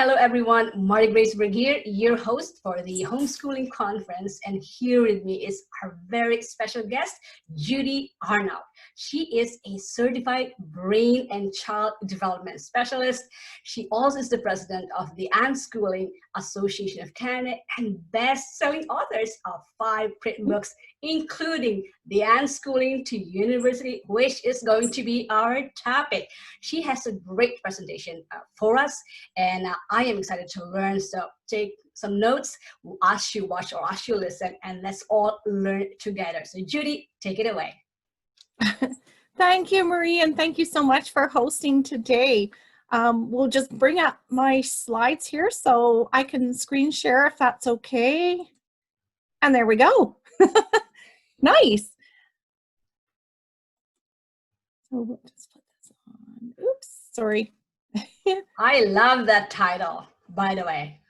Hello, everyone. Marty Graceberg here, your host for the Homeschooling Conference. And here with me is our very special guest, Judy Arnall. She is a certified brain and child development specialist. She also is the president of the Unschooling Association of Canada and best-selling authors of 5 print books, including The Unschooling to University, which is going to be our topic. She has a great presentation for us, and I am excited to learn. So take some notes as you watch or as you listen, and let's all learn together. So Judy, take it away. Thank you, Marie, and thank you so much for hosting today. We'll just bring up my slides here so I can screen share if that's okay. And there we go. Nice. So we'll just put this on. Oops, sorry. I love that title, by the way.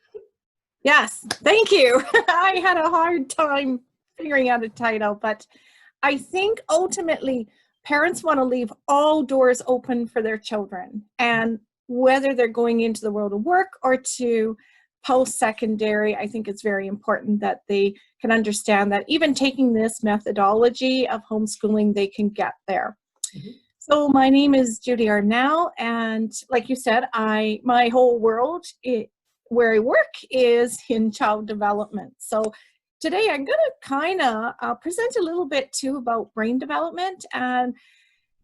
Yes, thank you. I had a hard time figuring out a title, but I think ultimately parents want to leave all doors open for their children. And whether they're going into the world of work or to post-secondary, I think it's very important that they can understand that even taking this methodology of homeschooling, they can get there. Mm-hmm. So my name is Judy Arnall, and like you said, my whole world where I work is in child development. So today I'm going to kind of present a little bit too about brain development, and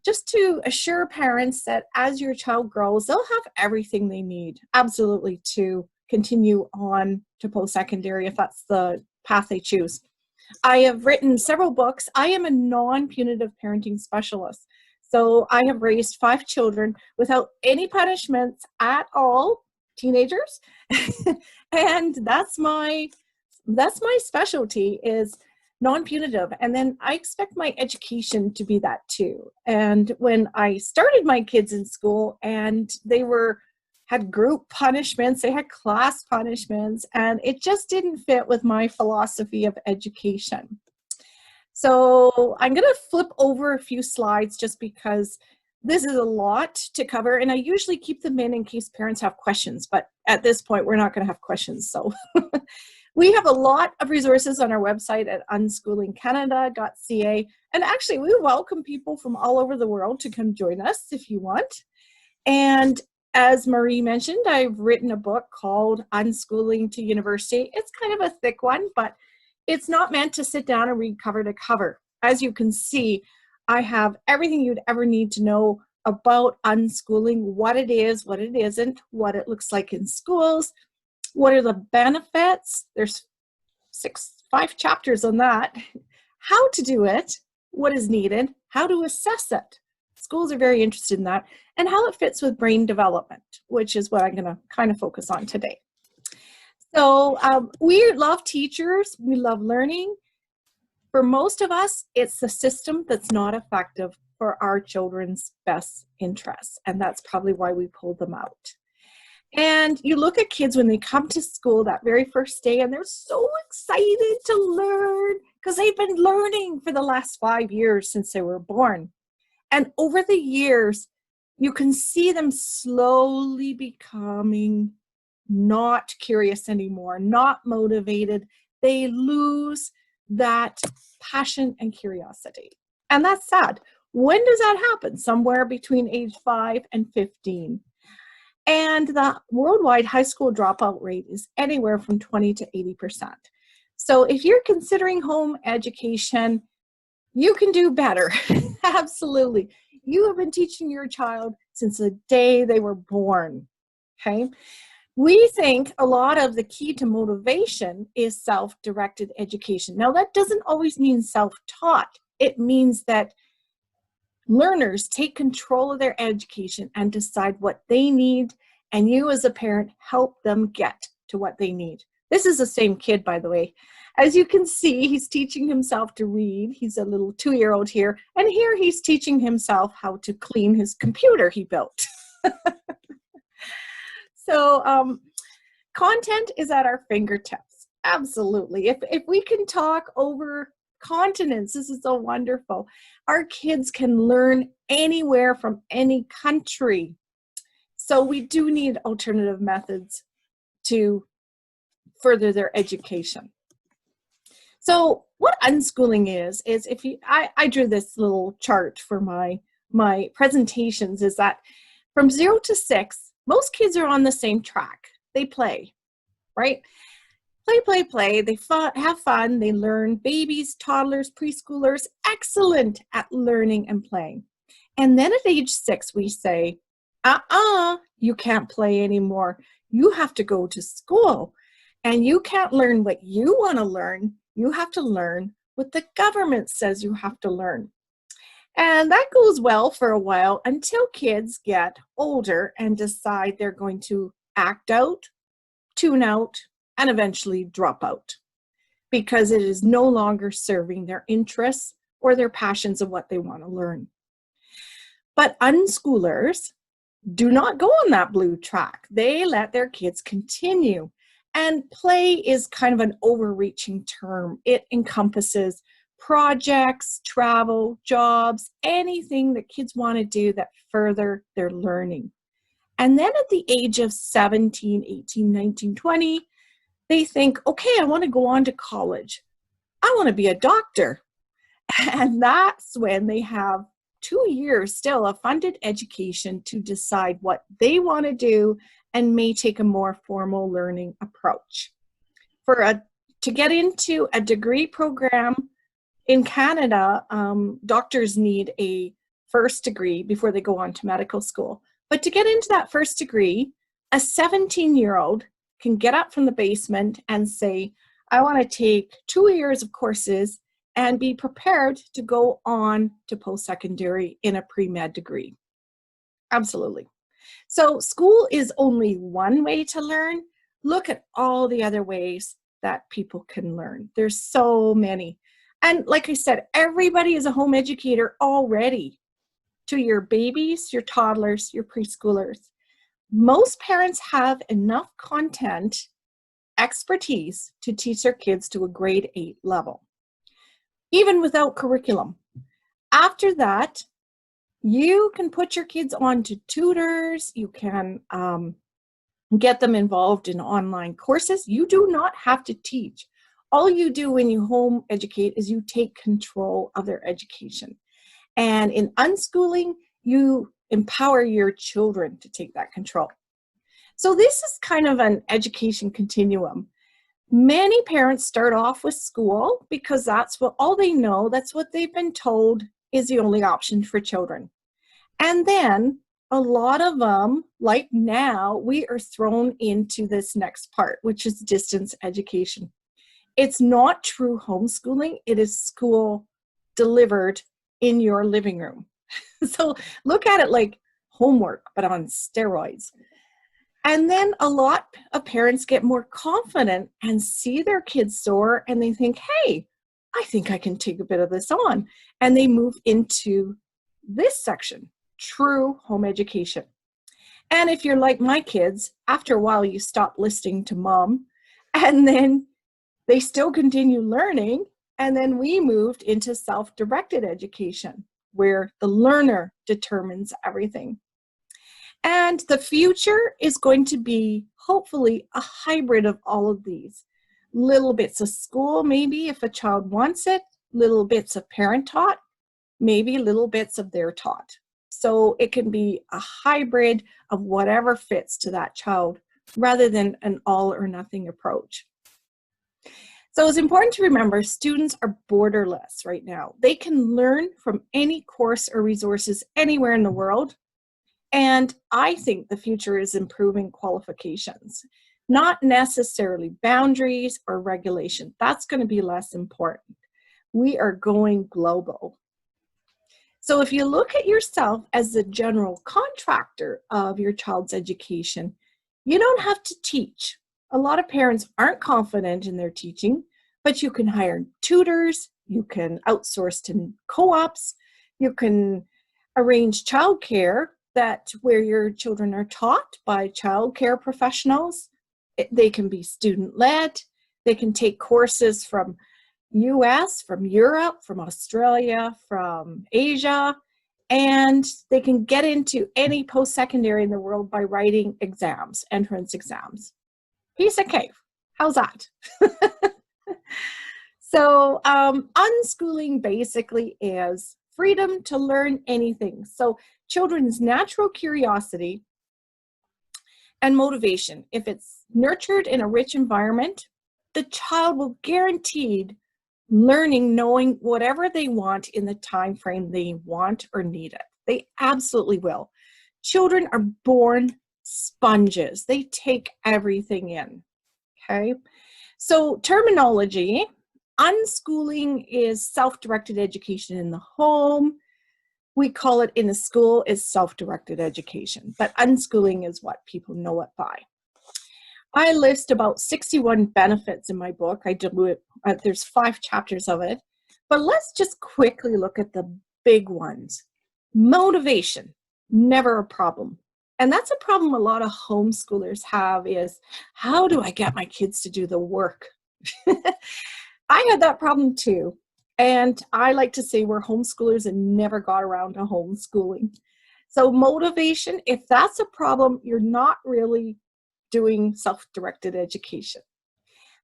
just to assure parents that as your child grows, they'll have everything they need, absolutely, to continue on to post-secondary if that's the path they choose. I have written several books. I am a non-punitive parenting specialist. So I have raised 5 children without any punishments at all, teenagers, and that's my specialty is non-punitive. And then I expect my education to be that too. And when I started my kids in school and they had group punishments, they had class punishments, and it just didn't fit with my philosophy of education. So I'm going to flip over a few slides just because this is a lot to cover, and I usually keep them in case parents have questions, but at this point we're not going to have questions. So we have a lot of resources on our website at unschoolingcanada.ca, and actually we welcome people from all over the world to come join us if you want. And as Marie mentioned, I've written a book called Unschooling to University. It's kind of a thick one, but it's not meant to sit down and read cover to cover. As you can see, I have everything you'd ever need to know about unschooling, what it is, what it isn't, what it looks like in schools, what are the benefits. There's 5 chapters on that. How to do it, what is needed, how to assess it. Schools are very interested in that, and how it fits with brain development, which is what I'm going to kind of focus on today. So we love teachers, we love learning. For most of us, it's the system that's not effective for our children's best interests, and that's probably why we pulled them out. And you look at kids when they come to school that very first day, and they're so excited to learn because they've been learning for the last 5 years since they were born. And over the years, you can see them slowly becoming not curious anymore, not motivated. They lose that passion and curiosity. And that's sad. When does that happen? Somewhere between age 5 and 15. And the worldwide high school dropout rate is anywhere from 20 to 80%. So if you're considering home education, you can do better. Absolutely. You have been teaching your child since the day they were born. Okay. We think a lot of the key to motivation is self-directed education. Now, that doesn't always mean self-taught. It means that learners take control of their education and decide what they need, and you as a parent help them get to what they need. This is the same kid, by the way. As you can see, he's teaching himself to read. He's a little 2-year-old here, and here he's teaching himself how to clean his computer he built. So content is at our fingertips. Absolutely. If we can talk over continents, this is so wonderful. Our kids can learn anywhere from any country. So we do need alternative methods to further their education. So what unschooling is if you, I drew this little chart for my presentations, is that from 0 to 6, most kids are on the same track. They play, right? Play. They have fun. They learn. Babies, toddlers, preschoolers, excellent at learning and playing. And then at age 6, we say, you can't play anymore. You have to go to school. And you can't learn what you want to learn. You have to learn what the government says you have to learn. And that goes well for a while until kids get older and decide they're going to act out, tune out, and eventually drop out because it is no longer serving their interests or their passions of what they want to learn. But unschoolers do not go on that blue track. They let their kids continue. And play is kind of an overreaching term. It encompasses projects, travel, jobs, anything that kids want to do that further their learning. And then at the age of 17, 18, 19, 20, they think, okay, I want to go on to college. I want to be a doctor. And that's when they have 2 years still of funded education to decide what they want to do and may take a more formal learning approach. To get into a degree program in Canada, doctors need a first degree before they go on to medical school. But to get into that first degree, a 17-year-old can get up from the basement and say, I want to take 2 years of courses and be prepared to go on to post-secondary in a pre-med degree. Absolutely. So school is only one way to learn. Look at all the other ways that people can learn. There's so many. And like I said, everybody is a home educator already, to your babies, your toddlers, your preschoolers. Most parents have enough content, expertise to teach their kids to a grade 8 level, even without curriculum. After that, you can put your kids on to tutors. You can get them involved in online courses. You do not have to teach. All you do when you home educate is you take control of their education. And in unschooling, you empower your children to take that control. So this is kind of an education continuum. Many parents start off with school because that's what all they know, that's what they've been told is the only option for children. And then a lot of them, like now, we are thrown into this next part, which is distance education. It's not true homeschooling. It is school delivered in your living room. So look at it like homework, but on steroids. And then a lot of parents get more confident and see their kids soar and they think, hey, I think I can take a bit of this on. And they move into this section, true home education. And if you're like my kids, after a while you stop listening to mom and then they still continue learning. And then we moved into self-directed education where the learner determines everything. And the future is going to be hopefully a hybrid of all of these. Little bits of school, maybe if a child wants it, little bits of parent taught, maybe little bits of their taught. So it can be a hybrid of whatever fits to that child rather than an all or nothing approach. So it's important to remember students are borderless right now. They can learn from any course or resources anywhere in the world. And I think the future is improving qualifications, not necessarily boundaries or regulation. That's going to be less important. We are going global. So if you look at yourself as the general contractor of your child's education, you don't have to teach. A lot of parents aren't confident in their teaching, but you can hire tutors, you can outsource to co-ops, you can arrange childcare where your children are taught by childcare professionals. They can be student-led. They can take courses from US, from Europe, from Australia, from Asia, and they can get into any post-secondary in the world by writing exams, entrance exams. Piece of cake. How's that? So unschooling basically is freedom to learn anything. So children's natural curiosity and motivation, if it's nurtured in a rich environment, the child will guaranteed learning, knowing whatever they want in the time frame they want or need it. They absolutely will. Children are born sponges. They take everything in. Okay. So terminology, unschooling is self-directed education in the home. We call it in the school is self-directed education, but unschooling is what people know it by. I list about 61 benefits in my book. I do it, there's 5 chapters of it, but let's just quickly look at the big ones. Motivation, never a problem. And that's a problem a lot of homeschoolers have is, how do I get my kids to do the work? I had that problem too. And I like to say we're homeschoolers and never got around to homeschooling. So motivation, if that's a problem, you're not really doing self-directed education.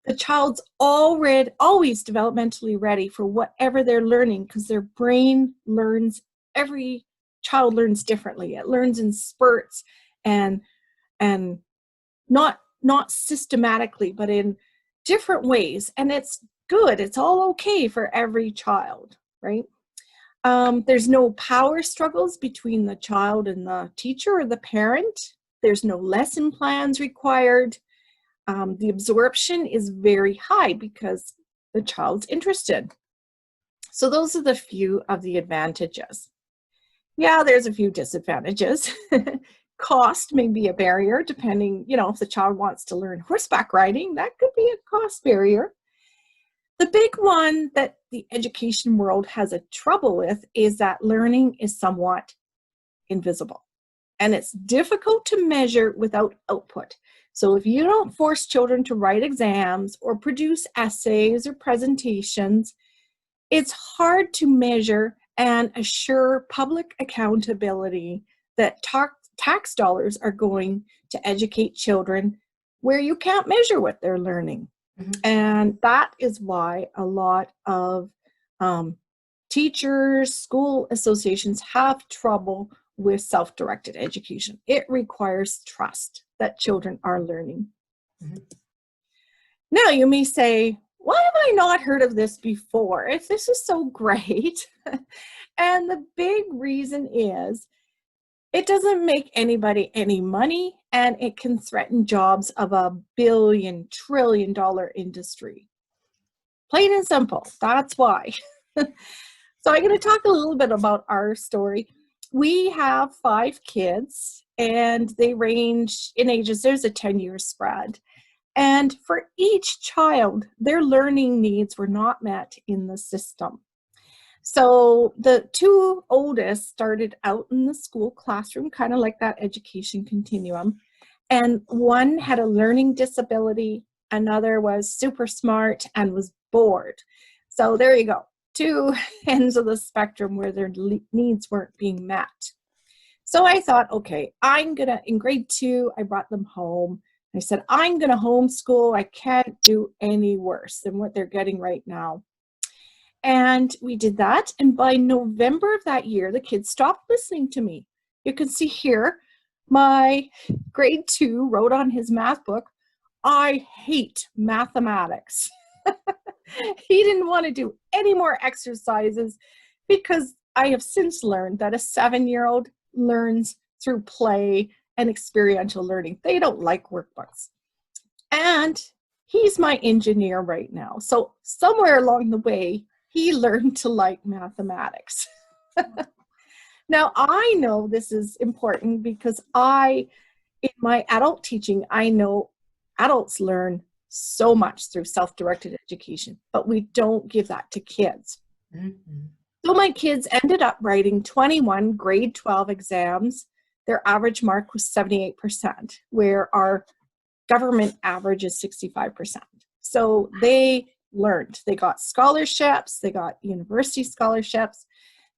The child's always developmentally ready for whatever they're learning because their brain learns, every child learns differently. It learns in spurts and not systematically, but in different ways. And it's good. It's all okay for every child, right? There's no power struggles between the child and the teacher or the parent. There's no lesson plans required. The absorption is very high because the child's interested. So those are the few of the advantages. Yeah, there's a few disadvantages. Cost may be a barrier depending, if the child wants to learn horseback riding, that could be a cost barrier. The big one that the education world has a trouble with is that learning is somewhat invisible. And it's difficult to measure without output. So if you don't force children to write exams or produce essays or presentations, it's hard to measure and assure public accountability that tax dollars are going to educate children where you can't measure what they're learning. Mm-hmm. And that is why a lot of teachers, school associations have trouble with self-directed education. It requires trust that children are learning. Mm-hmm. Now you may say, why have I not heard of this before? If this is so great. And the big reason is it doesn't make anybody any money and it can threaten jobs of a billion, trillion dollar industry. Plain and simple, that's why. So I'm going to talk a little bit about our story. We have 5 kids and they range in ages. There's a 10-year spread. And for each child, their learning needs were not met in the system. So the 2 oldest started out in the school classroom, kind of like that education continuum. And one had a learning disability, another was super smart and was bored. So there you go. 2 ends of the spectrum where their needs weren't being met. So I thought, okay, in grade 2, I brought them home. I said, I'm going to homeschool. I can't do any worse than what they're getting right now. And we did that. And by November of that year, the kids stopped listening to me. You can see here, my grade 2 wrote on his math book, I hate mathematics. He didn't want to do any more exercises because I have since learned that a 7-year-old learns through play and experiential learning. They don't like workbooks. And he's my engineer right now. So somewhere along the way, he learned to like mathematics. Now, I know this is important because in my adult teaching, I know adults learn so much through self-directed education, but we don't give that to kids. Mm-hmm. So my kids ended up writing 21 grade 12 exams. Their average mark was 78%, where our government average is 65%. So they learned. They got scholarships. They got university scholarships.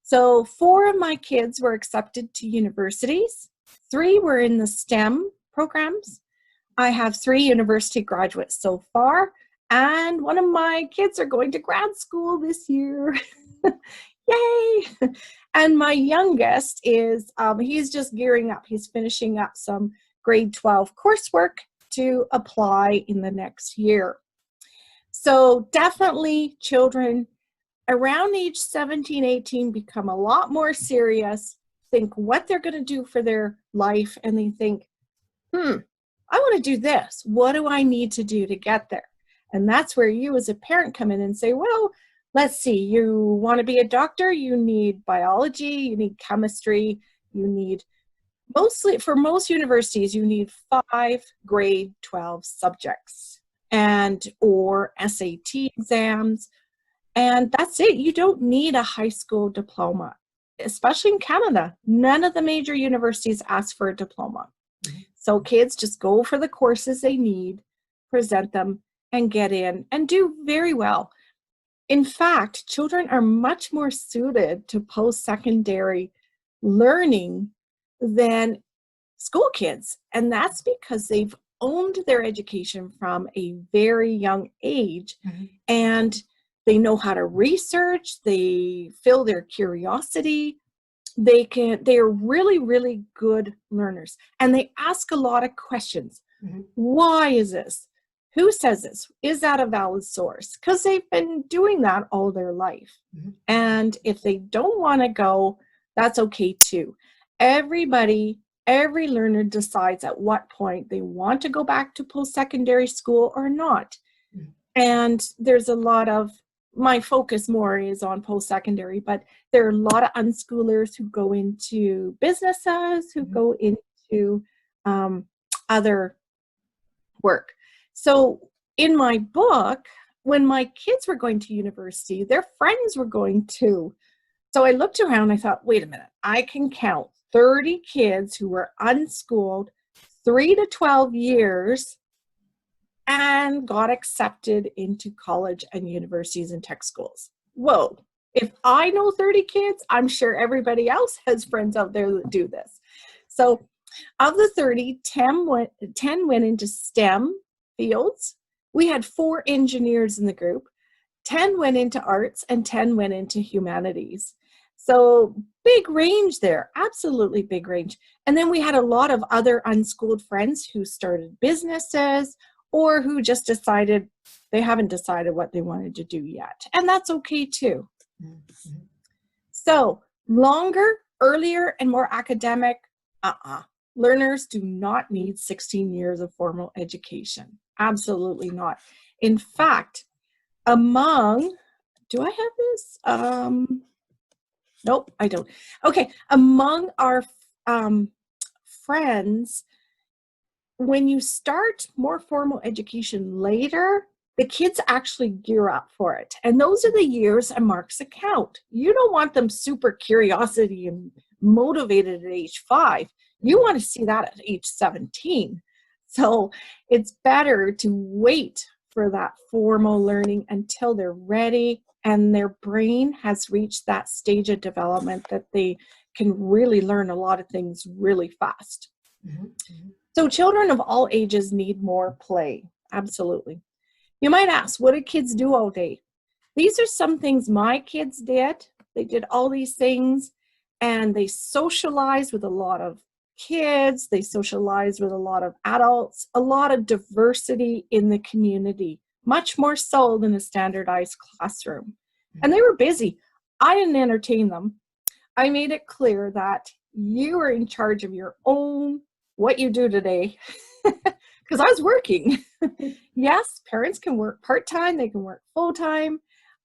So 4 of my kids were accepted to universities. 3 were in the STEM programs. I have 3 university graduates so far, and one of my kids are going to grad school this year. Yay! And my youngest is, he's just gearing up. He's finishing up some grade 12 coursework to apply in the next year. So definitely children around age 17, 18 become a lot more serious, think what they're going to do for their life, and they think, I want to do this. What do I need to do to get there? And that's where you as a parent come in and say, well, let's see, you want to be a doctor, you need biology, you need chemistry, you need for most universities, you need 5 grade 12 subjects or SAT exams. And that's it. You don't need a high school diploma, especially in Canada. None of the major universities ask for a diploma. So kids just go for the courses they need, present them, and get in and do very well. In fact, children are much more suited to post-secondary learning than school kids. And that's because they've owned their education from a very young age, and they know how to research, they fill their curiosity, they are really, really good learners. And they ask a lot of questions. Why is this? Who says this? Is that a valid source? Because they've been doing that all their life. And if they don't want to go, that's okay too. Every learner decides at what point they want to go back to post-secondary school or not. And there's a lot of, my focus more is on post-secondary, but there are a lot of unschoolers who go into businesses, who go into other work. So in my book, when my kids were going to university, their friends were going too. So I looked around, I thought, wait a minute, I can count 30 kids who were unschooled 3 to 12 years and got accepted into college and universities and tech schools. Whoa, if I know 30 kids, I'm sure everybody else has friends out there that do this. So of the 30, 10 went into STEM fields. We had 4 engineers in the group. 10 went into arts and 10 went into humanities. So big range there, absolutely big range. And then we had a lot of other unschooled friends who started businesses or who just decided they haven't decided what they wanted to do yet. And that's okay too. So longer, earlier, and more academic, learners do not need 16 years of formal education. Absolutely not. In fact, do I have this? Nope, I don't. Okay, among our friends, when you start more formal education later, the kids actually gear up for it. And those are the years and marks that count. You don't want them super curiosity and motivated at age 5. You want to see that at age 17. So it's better to wait for that formal learning until they're ready and their brain has reached that stage of development that they can really learn a lot of things really fast. So children of all ages need more play. Absolutely. You might ask, what do kids do all day? These are some things my kids did. They did all these things and they socialized with a lot of kids. They socialized with a lot of adults, a lot of diversity in the community, much more so than a standardized classroom. And they were busy. I didn't entertain them. I made it clear that you are in charge of your own, what you do today, because I was working. Yes, parents can work part-time, they can work full-time.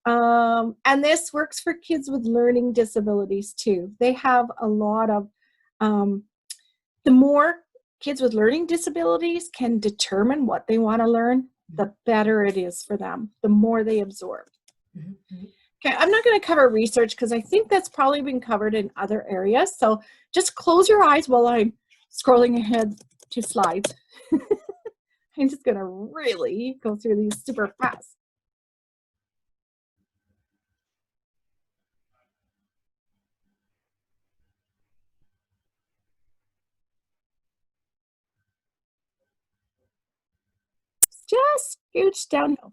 And this works for kids with learning disabilities too. They have a lot of, the more kids with learning disabilities can determine what they want to learn, the better it is for them, the more they absorb. Okay, I'm not going to cover research because I think that's probably been covered in other areas. So just close your eyes while I'm scrolling ahead to slides. I'm just going to really go through these super fast. just scooch downhill.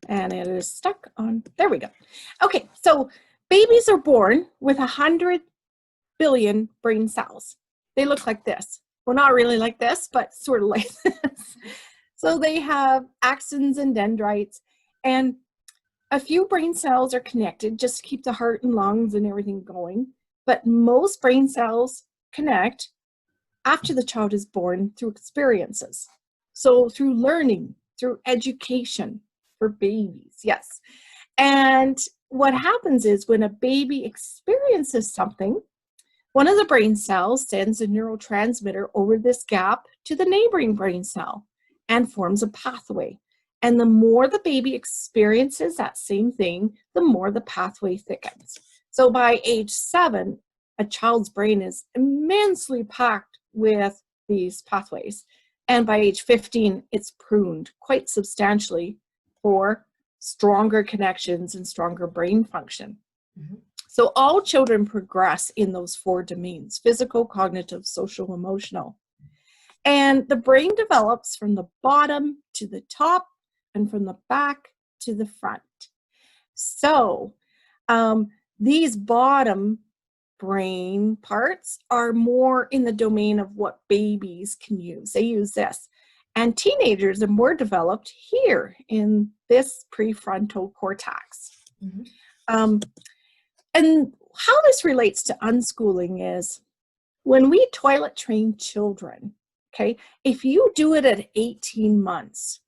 And it is stuck on, there we go. Okay, so babies are born with 100 billion brain cells. They look like this. Well, not really like this, but sort of like this. So they have axons and dendrites, and a few brain cells are connected just to keep the heart and lungs and everything going. But most brain cells connect after the child is born through experiences. So through learning, through education for babies, yes. And what happens is when a baby experiences something, one of the brain cells sends a neurotransmitter over this gap to the neighboring brain cell and forms a pathway. And the more the baby experiences that same thing, the more the pathway thickens. So by age 7, a child's brain is immensely packed with these pathways. And by age 15, it's pruned quite substantially for stronger connections and stronger brain function. Mm-hmm. So all children progress in those 4 domains: physical, cognitive, social, emotional. And the brain develops from the bottom to the top and from the back to the front. So these bottom brain parts are more in the domain of what babies can use. They use this. And teenagers are more developed here in this prefrontal cortex. Mm-hmm. And how this relates to unschooling is when we toilet train children, okay, if you do it at 18 months,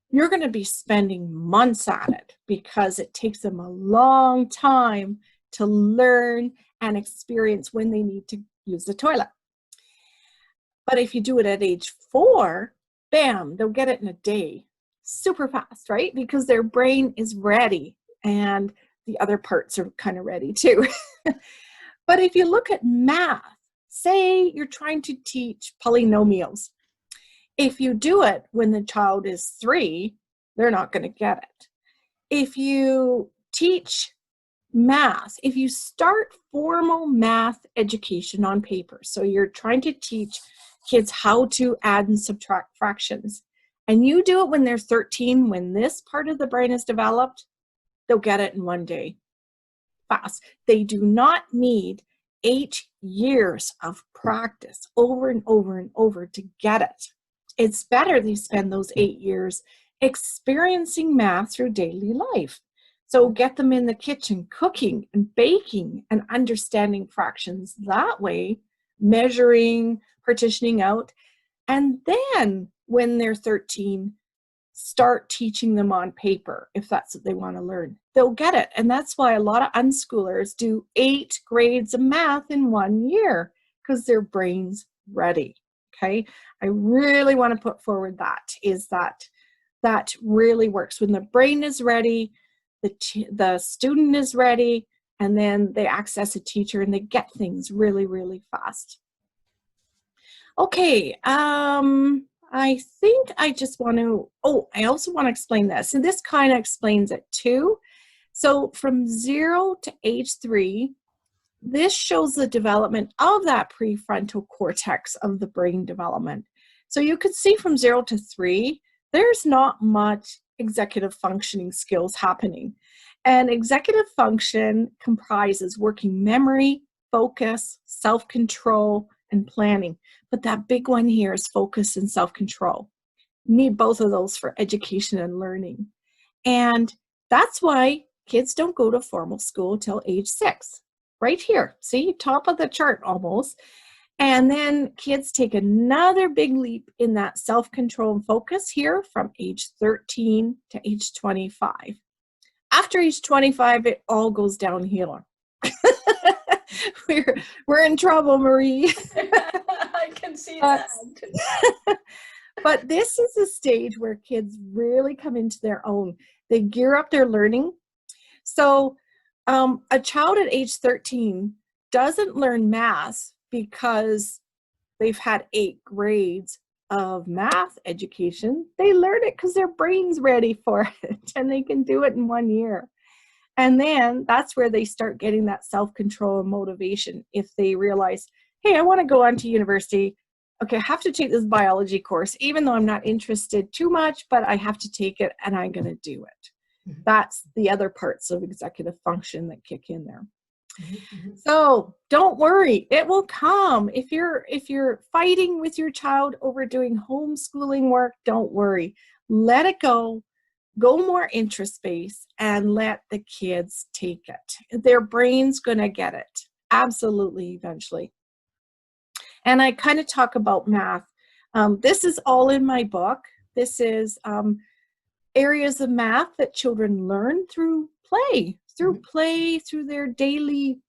you're going to be spending months at it because it takes them a long time to learn and experience when they need to use the toilet. But if you do it at age 4, bam, they'll get it in a day. Super fast, right? Because their brain is ready and the other parts are kind of ready too. But if you look at math, say you're trying to teach polynomials. If you do it when the child is 3, they're not going to get it. If you teach math, if you start formal math education on paper, so you're trying to teach kids how to add and subtract fractions, and you do it when they're 13, when this part of the brain is developed, they'll get it in 1 day. Fast. They do not need 8 years of practice over and over and over to get it. It's better they spend those 8 years experiencing math through daily life. So get them in the kitchen cooking and baking and understanding fractions that way, measuring, partitioning out. And then when they're 13, start teaching them on paper if that's what they want to learn. They'll get it. And that's why a lot of unschoolers do 8 grades of math in 1 year because their brain's ready. Okay. I really want to put forward that really works. When the brain is ready, the student is ready, and then they access a teacher and they get things really, really fast. Okay. I think I just want to, I also want to explain this. And this kind of explains it too. So from 0 to age 3, this shows the development of that prefrontal cortex of the brain development. So you could see from 0 to 3, there's not much executive functioning skills happening. And executive function comprises working memory, focus, self-control, and planning. But that big one here is focus and self-control. You need both of those for education and learning. And that's why kids don't go to formal school till age 6. Right here, see, top of the chart almost. And then kids take another big leap in that self-control and focus here from age 13 to age 25. After age 25, it all goes downhill. We're in trouble, Marie. I can see that. But this is the stage where kids really come into their own. They gear up their learning. So a child at age 13 doesn't learn math because they've had 8 grades of math education. They learn it because their brain's ready for it and they can do it in 1 year. And then that's where they start getting that self-control and motivation if they realize, hey, I want to go on to university. okay, I have to take this biology course, even though I'm not interested too much, but I have to take it and I'm going to do it. That's the other parts of executive function that kick in there. So don't worry, it will come. If you're fighting with your child over doing homeschooling work, don't worry. Let it go. Go more interest-based and let the kids take it. Their brain's going to get it. Absolutely, eventually. And I kind of talk about math. This is all in my book. This is areas of math that children learn through play, through their daily,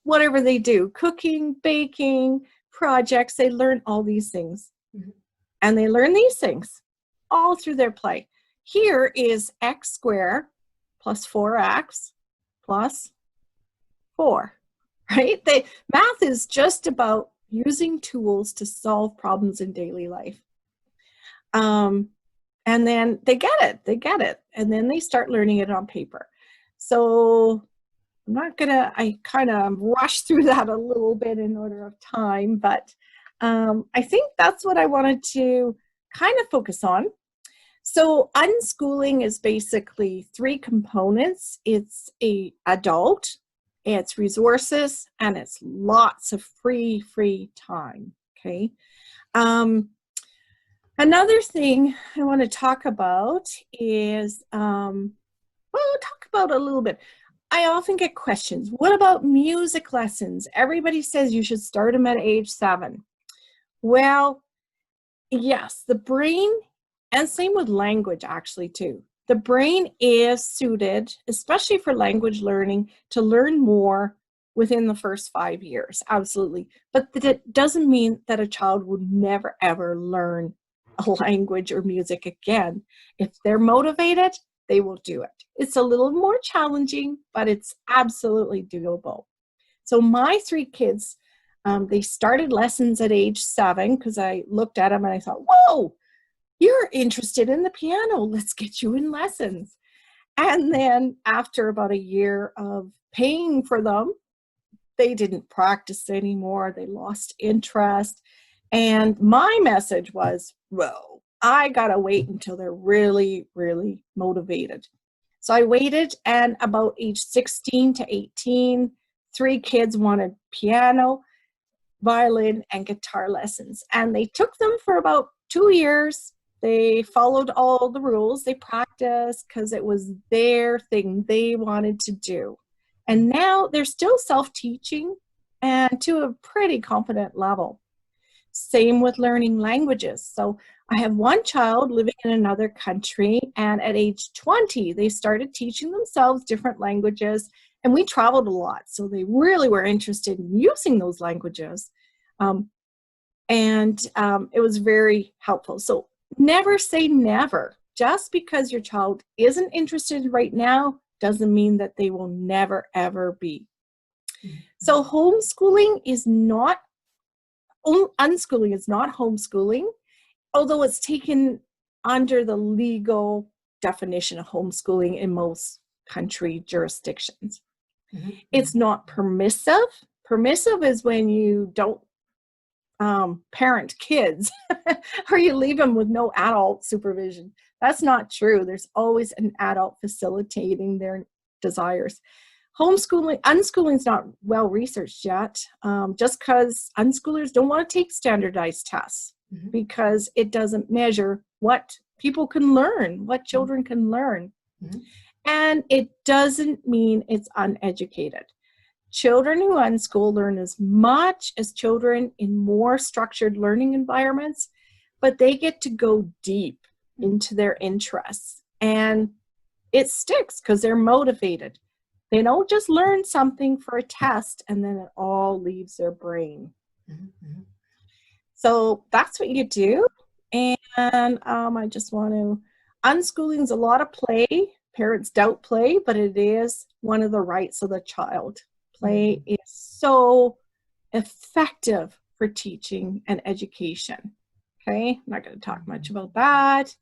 whatever they do, cooking, baking, projects. They learn all these things. And they learn these things all through their play. Here is x squared plus 4x plus 4, right? Math is just about using tools to solve problems in daily life. And then they get it. And then they start learning it on paper. So I kind of rushed through that a little bit in order of time, but I think that's what I wanted to kind of focus on. So unschooling is basically 3 components. It's a adult, it's resources, and it's lots of free time, okay? Another thing I want to talk about is, talk about a little bit. I often get questions. What about music lessons? Everybody says you should start them at age 7. Well, yes, the brain, and same with language actually too. The brain is suited, especially for language learning, to learn more within the first 5 years, absolutely. But that doesn't mean that a child would never ever learn a language or music again. If they're motivated, they will do it. It's a little more challenging, but it's absolutely doable. So my 3 kids, they started lessons at age 7 because I looked at them and I thought, whoa, you're interested in the piano. Let's get you in lessons. And then after about a year of paying for them, they didn't practice anymore. They lost interest. And my message was, well, I got to wait until they're really, really motivated. So I waited, and about age 16 to 18, 3 kids wanted piano, violin, and guitar lessons. And they took them for about 2 years. They followed all the rules. They practiced because it was their thing they wanted to do. And now they're still self-teaching and to a pretty competent level. Same with learning languages. So I have one child living in another country, and at age 20, they started teaching themselves different languages, and we traveled a lot. So they really were interested in using those languages. It was very helpful. So never say never. Just because your child isn't interested right now doesn't mean that they will never, ever be. So unschooling is not homeschooling, although it's taken under the legal definition of homeschooling in most country jurisdictions. It's not permissive. Permissive is when you don't parent kids or you leave them with no adult supervision. That's not true. There's always an adult facilitating their desires. Unschooling is not well researched yet, just because unschoolers don't want to take standardized tests because it doesn't measure what people can learn, what children can learn. And it doesn't mean it's uneducated. Children who unschool learn as much as children in more structured learning environments, but they get to go deep into their interests. And it sticks because they're motivated. They don't just learn something for a test and then it all leaves their brain. So that's what you do. And I just want to, unschooling is a lot of play. Parents doubt play, but it is one of the rights of the child. Play is so effective for teaching and education. Okay, I'm not going to talk much about that.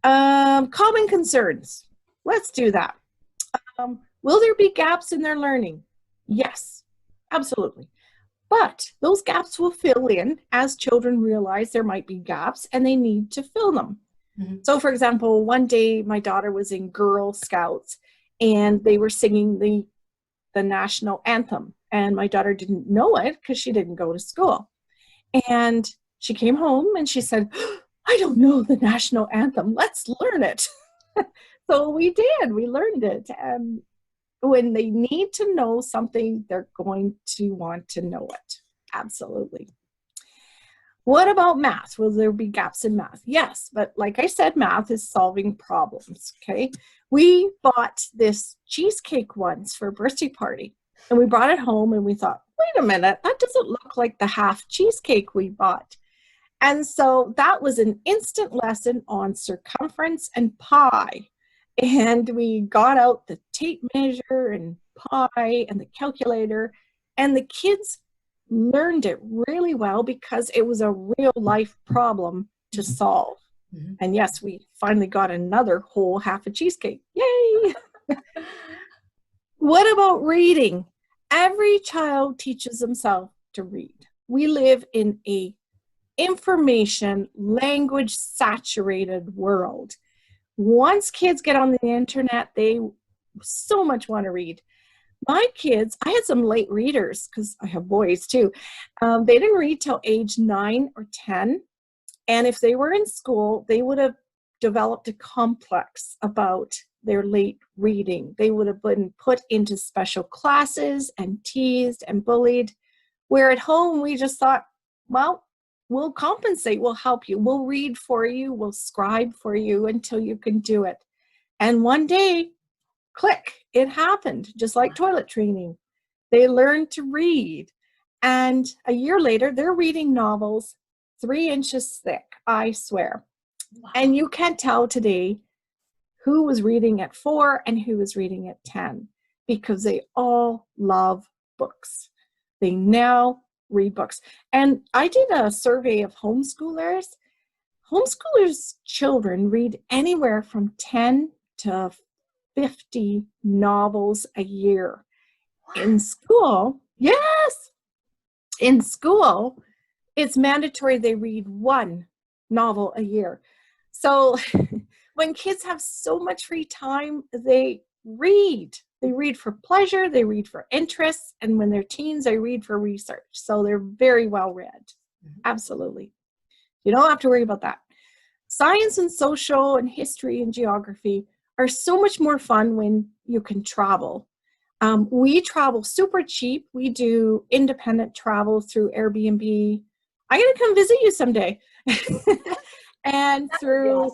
Common concerns. Let's do that. Will there be gaps in their learning? Yes, absolutely. But those gaps will fill in as children realize there might be gaps and they need to fill them. So for example, one day my daughter was in Girl Scouts and they were singing the national anthem, and my daughter didn't know it because she didn't go to school. And she came home and she said, I don't know the national anthem. Let's learn it. So we did. We learned it. And when they need to know something, they're going to want to know it. Absolutely. What about math? Will there be gaps in math? Yes, but like I said, math is solving problems, okay? We bought this cheesecake once for a birthday party, and we brought it home and we thought, wait a minute, that doesn't look like the half cheesecake we bought. And so that was an instant lesson on circumference and pi. And we got out the tape measure and pi and the calculator, and the kids learned it really well because it was a real life problem to solve. And yes, we finally got another whole half a cheesecake. Yay! What about reading? Every child teaches themselves to read. We live in a information, language saturated world. Once kids get on the internet, they so much want to read. My kids, I had some late readers because I have boys too. They didn't read till age 9 or 10. And if they were in school, they would have developed a complex about their late reading. They would have been put into special classes and teased and bullied. Where at home, we just thought, well, we'll compensate, we'll help you, we'll read for you, we'll scribe for you until you can do it. And one day, click, it happened, just like toilet training. They learned to read. And a year later, they're reading novels 3 inches thick, I swear. Wow. And you can't tell today who was reading at 4 and who was reading at 10 because they all love books. They now read books. And I did a survey of homeschoolers. Homeschoolers' children read anywhere from 10 to 50 novels a year. In school, yes, in school, it's mandatory they read 1 novel a year. So when kids have so much free time, they read. They read for pleasure, they read for interests, and when they're teens, they read for research. So they're very well read. Absolutely. You don't have to worry about that. Science and social and history and geography are so much more fun when you can travel. We travel super cheap. We do independent travel through Airbnb. I'm going to come visit you someday. And through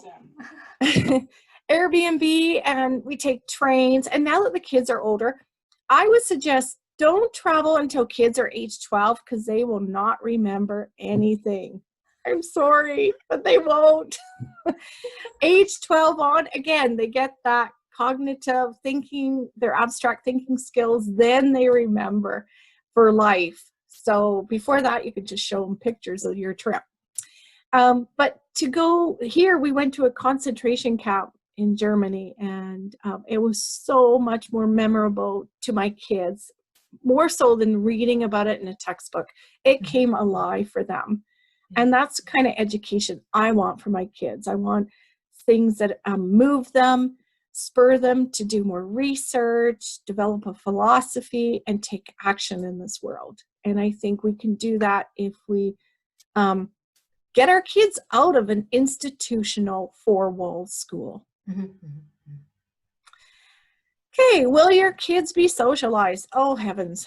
Airbnb, and we take trains. And now that the kids are older, I would suggest don't travel until kids are age 12 because they will not remember anything. I'm sorry, but they won't. Age 12 on, again, they get that cognitive thinking, their abstract thinking skills, then they remember for life. So before that, you could just show them pictures of your trip. But to go here, we went to a concentration camp in Germany, and it was so much more memorable to my kids, more so than reading about it in a textbook. It came alive for them. And that's the kind of education I want for my kids. I want things that move them, spur them to do more research, develop a philosophy, and take action in this world. And I think we can do that if we get our kids out of an institutional 4-wall school. Okay, will your kids be socialized? Oh, heavens.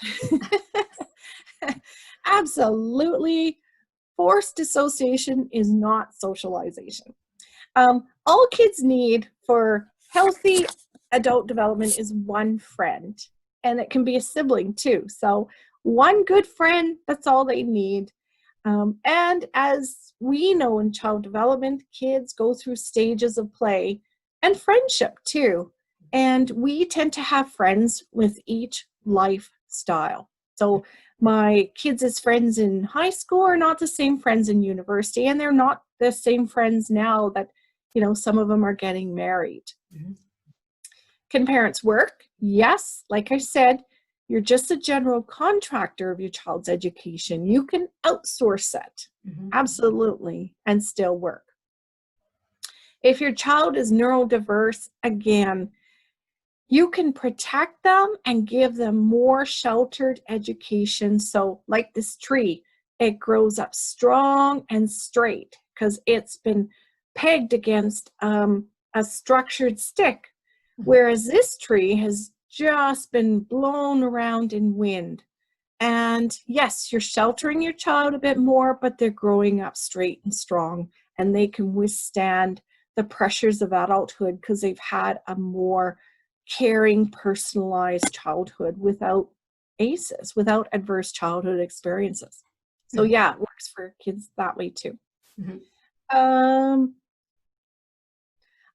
Absolutely. Forced association is not socialization. All kids need for healthy adult development is 1 friend, and it can be a sibling too. So 1 good friend, that's all they need. And as we know in child development, kids go through stages of play and friendship too. And we tend to have friends with each lifestyle. So my kids' friends in high school are not the same friends in university, and they're not the same friends now that, you know, some of them are getting married. Can parents work? Yes. Like I said, you're just a general contractor of your child's education, you can outsource it, absolutely, and still work. If your child is neurodiverse, again, you can protect them and give them more sheltered education. So like this tree, it grows up strong and straight because it's been pegged against a structured stick, whereas this tree has just been blown around in wind. And yes, you're sheltering your child a bit more, but they're growing up straight and strong, and they can withstand the pressures of adulthood because they've had a more caring, personalized childhood without ACEs, without adverse childhood experiences. So yeah, it works for kids that way too.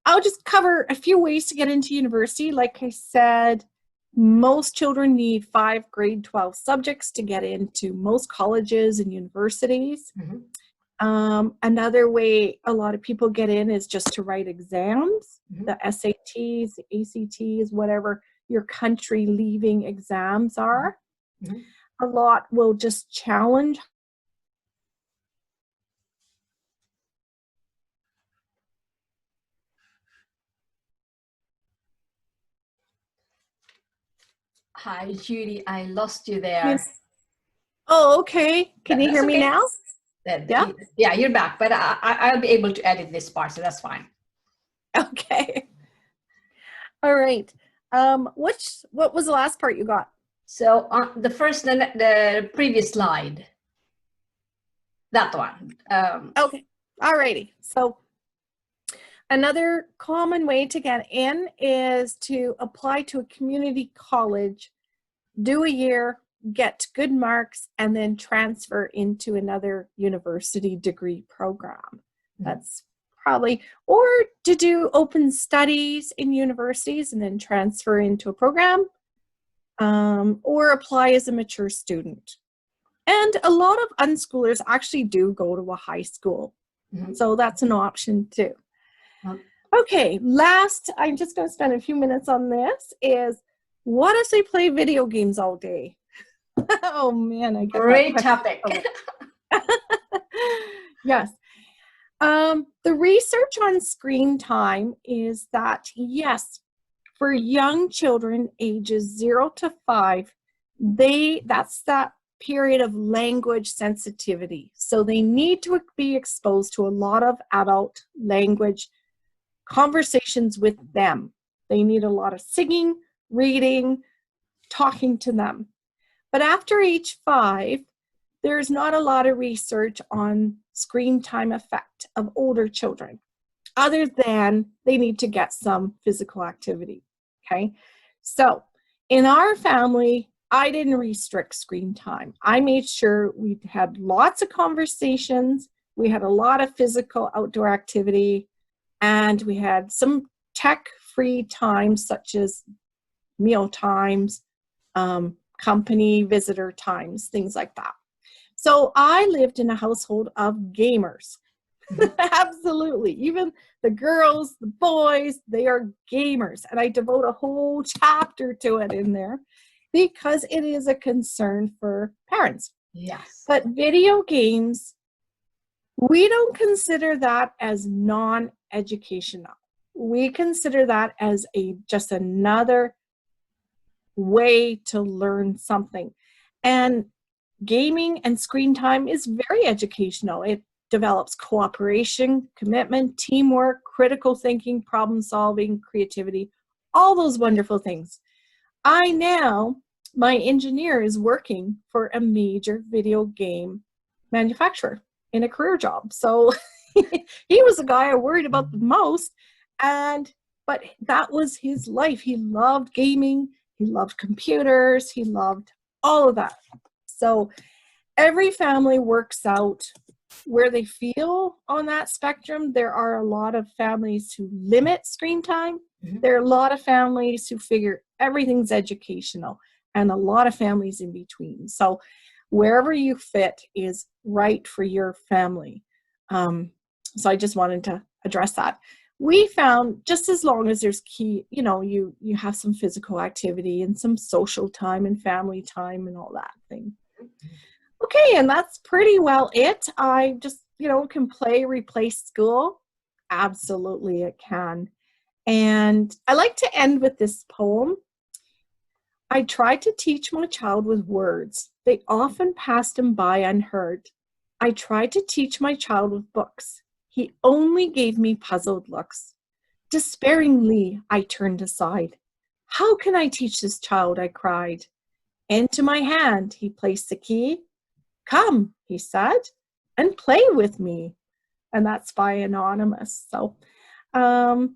I'll just cover a few ways to get into university. Like I said, most children need 5 grade 12 subjects to get into most colleges and universities. Another way a lot of people get in is just to write exams, the SATs, the ACTs, whatever your country leaving exams are. A lot will just challenge. Hi, Judy. I lost you there. Yes. Oh, okay. Can you hear me now? Yeah, you're back, but I'll be able to edit this part, so that's fine. Okay. All right. What was the last part you got? So the previous slide, that one. Okay. All righty. So another common way to get in is to apply to a community college, do a year, get good marks, and then transfer into another university degree program. That's probably, or to do open studies in universities and then transfer into a program, or apply as a mature student. And a lot of unschoolers actually do go to a high school. So that's an option too. Okay, last, I'm just going to spend a few minutes on this, is what if they play video games all day? Oh man, I get great topic. Yes. The research on screen time is that, yes, for young children ages 0 to 5, that's that period of language sensitivity. So they need to be exposed to a lot of adult language conversations with them. They need a lot of singing, reading, talking to them. But after age 5, there's not a lot of research on screen time effect of older children, other than they need to get some physical activity, okay? So in our family, I didn't restrict screen time. I made sure we had lots of conversations, we had a lot of physical outdoor activity, and we had some tech-free times such as meal times, company visitor times, things like that. So I lived in a household of gamers. Absolutely. Even the girls, the boys, they are gamers. And I devote a whole chapter to it in there because it is a concern for parents. Yes. But video games, we don't consider that as non-educational. We consider that as just another way to learn something. And gaming and screen time is very educational. It develops cooperation, commitment, teamwork, critical thinking, problem solving, creativity, all those wonderful things. My engineer is working for a major video game manufacturer in a career job. So he was the guy I worried about the most. But that was his life. He loved gaming. He loved computers. He loved all of that. So every family works out where they feel on that spectrum. There are a lot of families who limit screen time. There are a lot of families who figure everything's educational, and a lot of families in between. So wherever you fit is right for your family. So I just wanted to address that. we found just as long as there's you have some physical activity and some social time and family time and all that thing. Okay, and that's pretty well it. I just, can play replace school? Absolutely it can. And I like to end with this poem. I tried to teach my child with words. They often passed him by unheard. I tried to teach my child with books. He only gave me puzzled looks. Despairingly, I turned aside. How can I teach this child? I cried. Into my hand, he placed the key. Come, he said, and play with me. And that's by Anonymous. So, so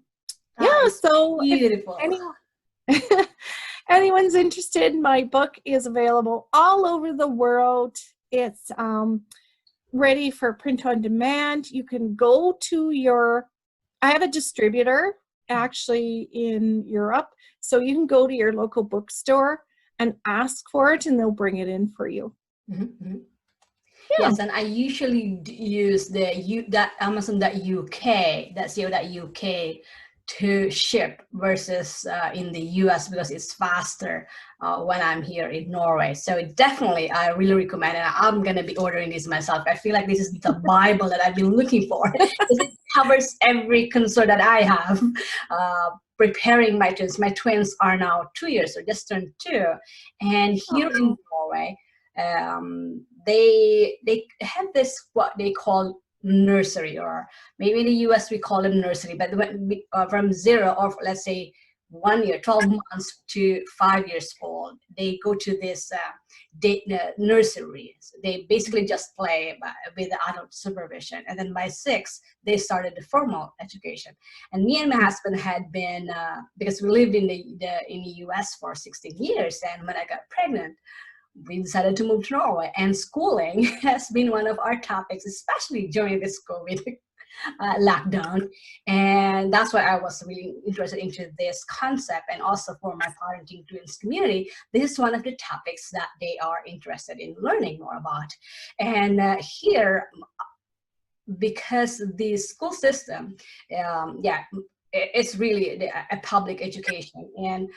beautiful. If anyone's interested, my book is available all over the world. It's ready for print on demand. You can go to I have a distributor actually in Europe. So you can go to your local bookstore and ask for it and they'll bring it in for you. Mm-hmm. Yeah. Yes, and I usually use that Amazon.uk, that's .uk to ship versus in the US because it's faster when I'm here in Norway. So definitely, I really recommend it. I'm going to be ordering this myself. I feel like this is the Bible that I've been looking for. It covers every concern that I have. Preparing my twins. My twins are now 2 years, so just turned 2. And here in Norway, they have this, what they call nursery, or maybe in the US we call them nursery, but from 0 or let's say 1 year, 12 months to 5 years old, they go to this nursery. So they basically just play with the adult supervision, and then by 6 they started the formal education. And me and my husband had been because we lived in the US for 16 years, and when I got pregnant, we decided to move to Norway, and schooling has been one of our topics, especially during this COVID lockdown. And that's why I was really interested into this concept, and also for my parenting twins community, this is one of the topics that they are interested in learning more about. And here, because the school system, it's really a public education, and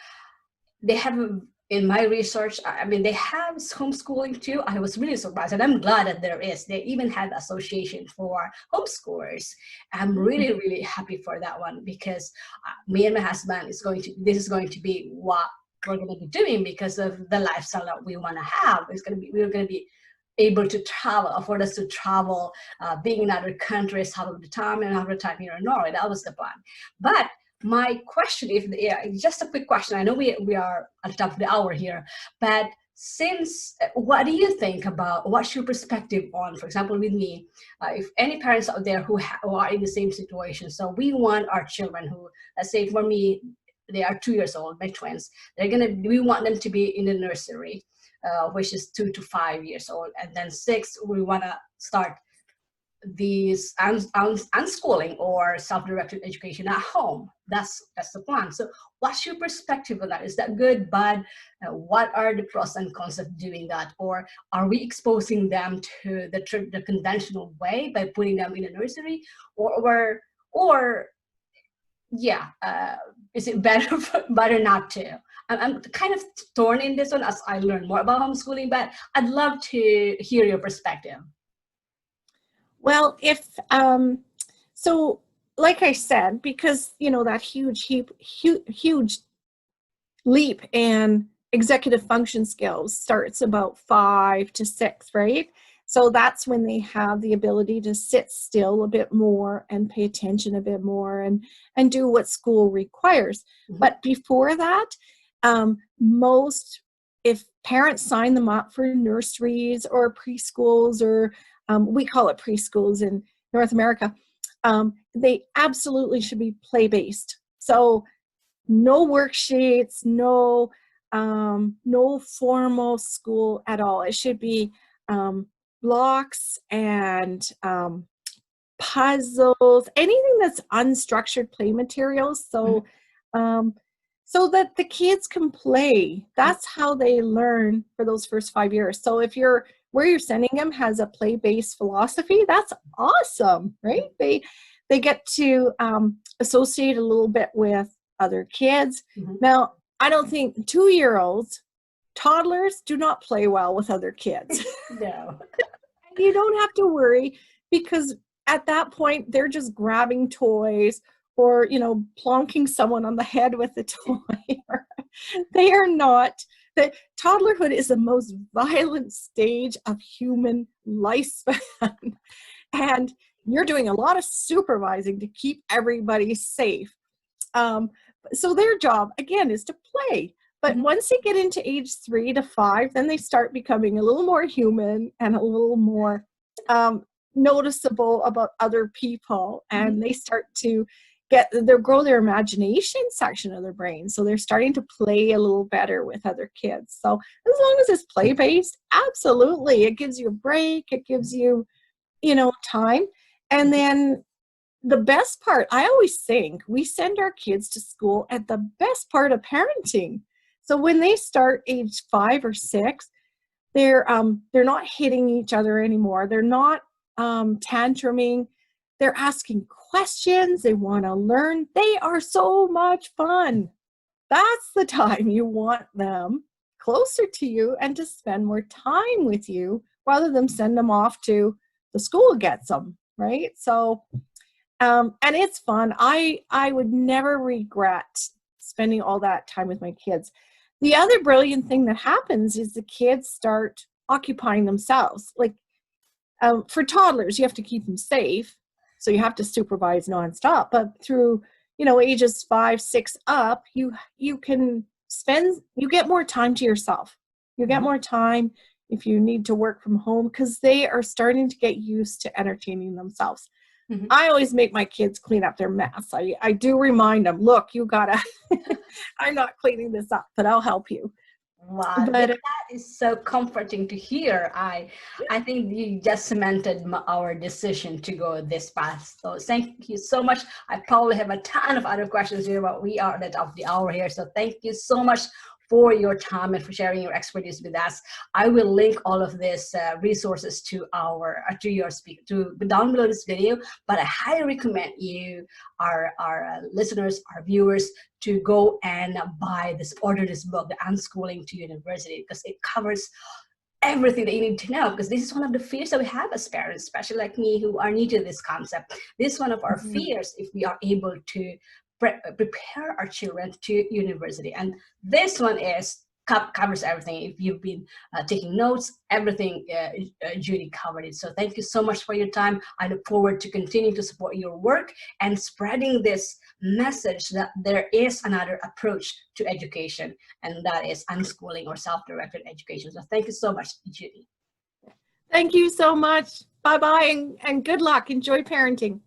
they have in my research, I mean, they have homeschooling too. I was really surprised, and I'm glad that there is. They even have association for homeschoolers. I'm really, really happy for that one, because me and my husband this is going to be what we're going to be doing because of the lifestyle that we want to have. We're going to be able to travel, afford us to travel, being in other countries half of the time, and half of the time here in Norway. That was the plan. But my question, just a quick question. I know we are at the top of the hour here, but what do you think about, what's your perspective on, for example, with me, if any parents out there who are in the same situation? So we want our children who, let's say for me, they are 2 years old, my twins, we want them to be in the nursery, which is 2 to 5 years old, and then 6, we want to start these unschooling or self-directed education at home. That's the plan. So what's your perspective on that? Is that good, bad? What are the pros and cons of doing that? Or are we exposing them to the conventional way by putting them in a nursery? Is it better not to? I'm kind of torn in this one as I learn more about homeschooling, but I'd love to hear your perspective. Well, so like I said, because, that huge leap in executive function skills starts about 5 to 6, right? So that's when they have the ability to sit still a bit more and pay attention a bit more and do what school requires. Mm-hmm. But before that, if parents sign them up for nurseries or preschools, or we call it preschools in North America, they absolutely should be play-based. So no worksheets, no formal school at all. It should be blocks and puzzles, anything that's unstructured play materials. So so that the kids can play. That's how they learn for those first 5 years. So if where you're sending them has a play-based philosophy, that's awesome, right? They get to associate a little bit with other kids. Mhm. Now, I don't think 2-year-olds, toddlers do not play well with other kids. No. You don't have to worry, because at that point they're just grabbing toys or, plonking someone on the head with a toy. They are not. The toddlerhood is the most violent stage of human lifespan. And you're doing a lot of supervising to keep everybody safe. So their job, again, is to play. But once they get into age 3 to 5, then they start becoming a little more human and a little more noticeable about other people. And they start to they'll grow their imagination section of their brain. So they're starting to play a little better with other kids. So as long as it's play-based, absolutely. It gives you a break. It gives you, time. And then the best part, I always think we send our kids to school at the best part of parenting. So when they start age 5 or 6, they're not hitting each other anymore. They're not tantruming. They're asking questions. They want to learn. They are so much fun. That's the time you want them closer to you and to spend more time with you, rather than send them off to the school gets them, right? So, and it's fun. I would never regret spending all that time with my kids. The other brilliant thing that happens is the kids start occupying themselves. Like for toddlers, you have to keep them safe. So you have to supervise nonstop. But through, ages 5, 6 up, you get more time to yourself. You get more time if you need to work from home, because they are starting to get used to entertaining themselves. I always make my kids clean up their mess. I do remind them, look, you gotta, I'm not cleaning this up, but I'll help you. Wow, that is so comforting to hear. I think you just cemented our decision to go this path. So thank you so much. I probably have a ton of other questions here, but we are at the top of the hour here. So thank you so much for your time and for sharing your expertise with us. I will link all of these resources to down below this video, but I highly recommend you, our listeners, our viewers, to go and order this book, The Unschooling to University, because it covers everything that you need to know, because this is one of the fears that we have as parents, especially like me, who are new to this concept. This is one of our fears if we are able to prepare our children to university. And this one covers everything. If you've been taking notes, everything, Judy covered it. So thank you so much for your time. I look forward to continuing to support your work and spreading this message that there is another approach to education, and that is unschooling or self-directed education. So thank you so much, Judy. Thank you so much. Bye-bye, and good luck. Enjoy parenting.